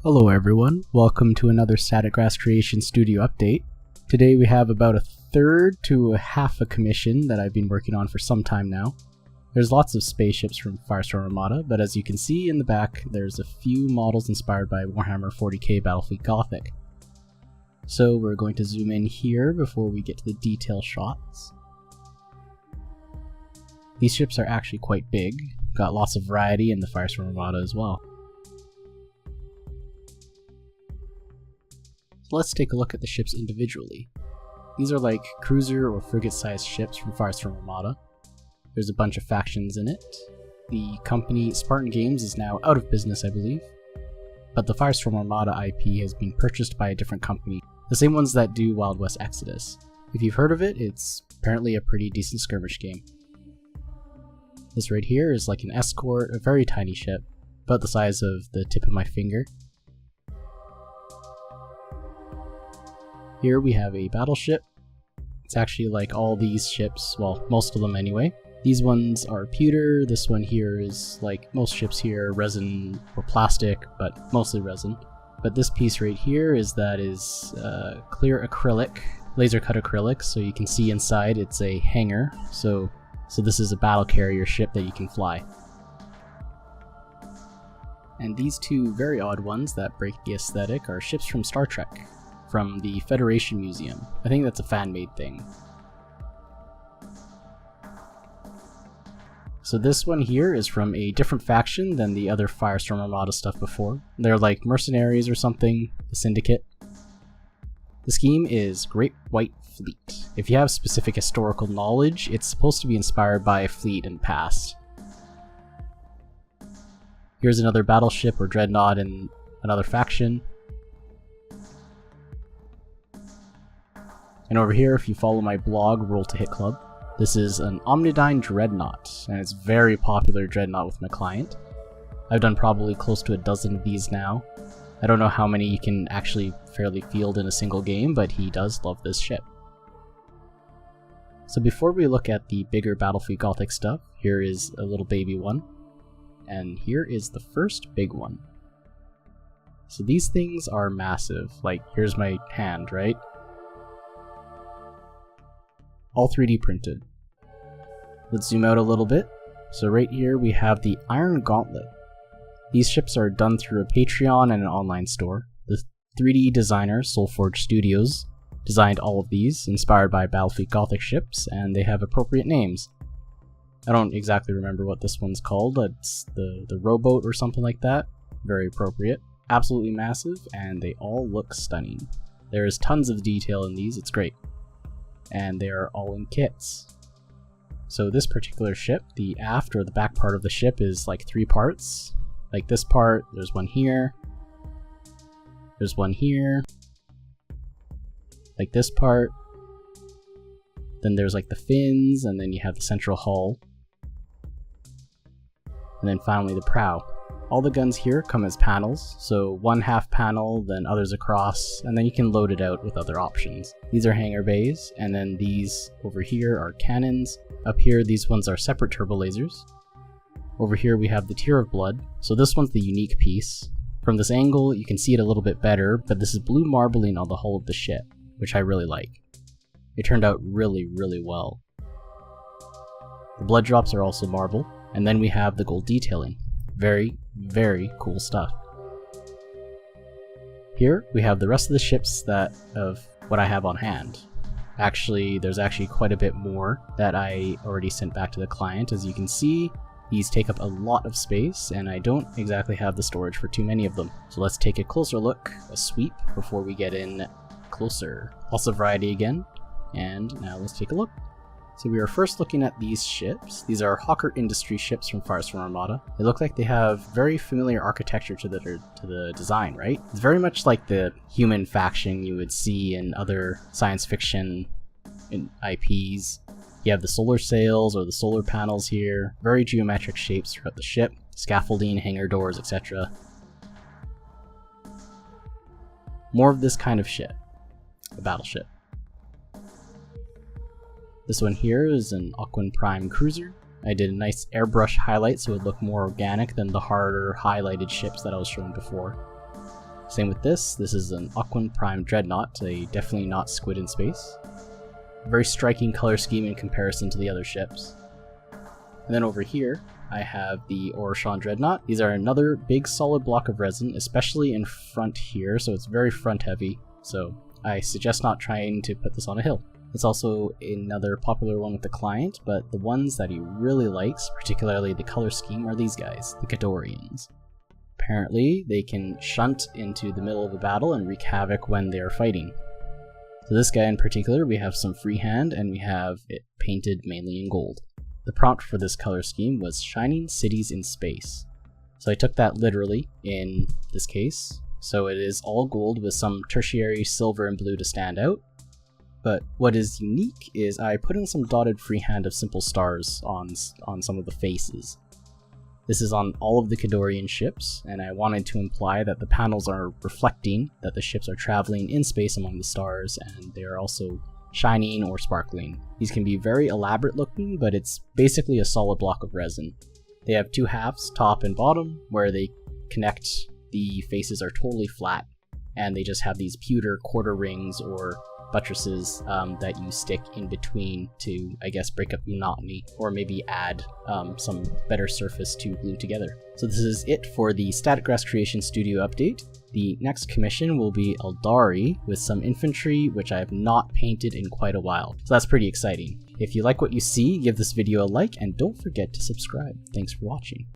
Hello everyone, welcome to another Static Grass Creation Studio update. Today we have about a third to a half a commission that I've been working on for some time now. There's lots of spaceships from Firestorm Armada, but as you can see in the back, there's a few models inspired by Warhammer 40k Battlefleet Gothic. So we're going to zoom in here before we get to the detail shots. These ships are actually quite big, got lots of variety in the Firestorm Armada as well. Let's take a look at the ships individually. These are like cruiser or frigate-sized ships from Firestorm Armada. There's a bunch of factions in it. The company Spartan Games is now out of business, I believe, but the Firestorm Armada IP has been purchased by a different company, the same ones that do Wild West Exodus. If you've heard of it, it's apparently a pretty decent skirmish game. This right here is like an escort, a very tiny ship, about the size of the tip of my finger. Here we have a battleship. It's actually like all these ships, well, most of them anyway. These ones are pewter, this one here is like most ships here, resin or plastic, but mostly resin. But this piece right here is clear acrylic, laser cut acrylic, so you can see inside it's a hangar. So this is a battle carrier ship that you can fly. And these two very odd ones that break the aesthetic are ships from Star Trek, from the Federation Museum. I think that's a fan-made thing. So this one here is from a different faction than the other Firestorm Armada stuff before. They're like mercenaries or something, the Syndicate. The scheme is Great White Fleet. If you have specific historical knowledge, it's supposed to be inspired by a fleet in the past. Here's another battleship or dreadnought in another faction. And over here, if you follow my blog, Roll to Hit Club, this is an Omnidyne Dreadnought, and it's a very popular dreadnought with my client. I've done probably close to a dozen of these now. I don't know how many you can actually fairly field in a single game, but he does love this ship. So before we look at the bigger Battlefleet Gothic stuff, here is a little baby one, and here is the first big one. So these things are massive, like here's my hand, right? All 3D printed. Let's zoom out a little bit. So right here we have the Iron Gauntlet. These ships are done through a Patreon and an online store. The 3D designer Soulforge Studios designed all of these, inspired by Battlefleet Gothic ships, and they have appropriate names. I don't exactly remember what this one's called. It's the rowboat or something like that. Very appropriate. Absolutely massive, and they all look stunning. There is tons of detail in these, it's great. And they are all in kits. So this particular ship, the aft or the back part of the ship is like 3 parts. Like this part, there's one here, there's one here, like this part, then there's like the fins, and then you have the central hull, and then finally the prow. All the guns here come as panels, so one half panel, then others across, and then you can load it out with other options. These are hangar bays, and then these over here are cannons. Up here, these ones are separate turbo lasers. Over here we have the Tear of Blood, so this one's the unique piece. From this angle, you can see it a little bit better, but this is blue marbling on the hull of the ship, which I really like. It turned out really, really well. The blood drops are also marble, and then we have the gold detailing. Very, very cool stuff. Here we have the rest of the ships of what I have on hand. Actually, there's actually quite a bit more that I already sent back to the client. As you can see, these take up a lot of space, and I don't exactly have the storage for too many of them. So let's take a closer look, a sweep, before we get in closer. Also variety again, and now let's take a look. So we are first looking at these ships. These are Hawker Industry ships from Firestorm Armada. They look like they have very familiar architecture to the design, right? It's very much like the human faction you would see in other science fiction IPs. You have the solar sails or the solar panels here. Very geometric shapes throughout the ship. Scaffolding, hangar doors, etc. More of this kind of ship. A battleship. This one here is an Aquan Prime cruiser. I did a nice airbrush highlight so it would look more organic than the harder highlighted ships that I was showing before. Same with this. This is an Aquan Prime Dreadnought, definitely not squid in space. Very striking color scheme in comparison to the other ships. And then over here, I have the Oroshan Dreadnought. These are another big solid block of resin, especially in front here, so it's very front heavy. So I suggest not trying to put this on a hill. It's also another popular one with the client, but the ones that he really likes, particularly the color scheme, are these guys, the Ghidorreans. Apparently, they can shunt into the middle of a battle and wreak havoc when they're fighting. So this guy in particular, we have some freehand, and we have it painted mainly in gold. The prompt for this color scheme was Shining Cities in Space. So I took that literally in this case. So it is all gold with some tertiary silver and blue to stand out. But what is unique is I put in some dotted freehand of simple stars on some of the faces. This is on all of the Ghidorrean ships, and I wanted to imply that the panels are reflecting that the ships are traveling in space among the stars, and they are also shining or sparkling. These can be very elaborate looking, but it's basically a solid block of resin. They have two halves, top and bottom, where they connect. The faces are totally flat, and they just have these pewter quarter rings or buttresses that you stick in between to, I guess, break up monotony, or maybe add some better surface to glue together. So this is it for the Static Grass Creation Studio update. The next commission will be Eldari with some infantry, which I have not painted in quite a while. So that's pretty exciting. If you like what you see, give this video a like, and don't forget to subscribe. Thanks for watching.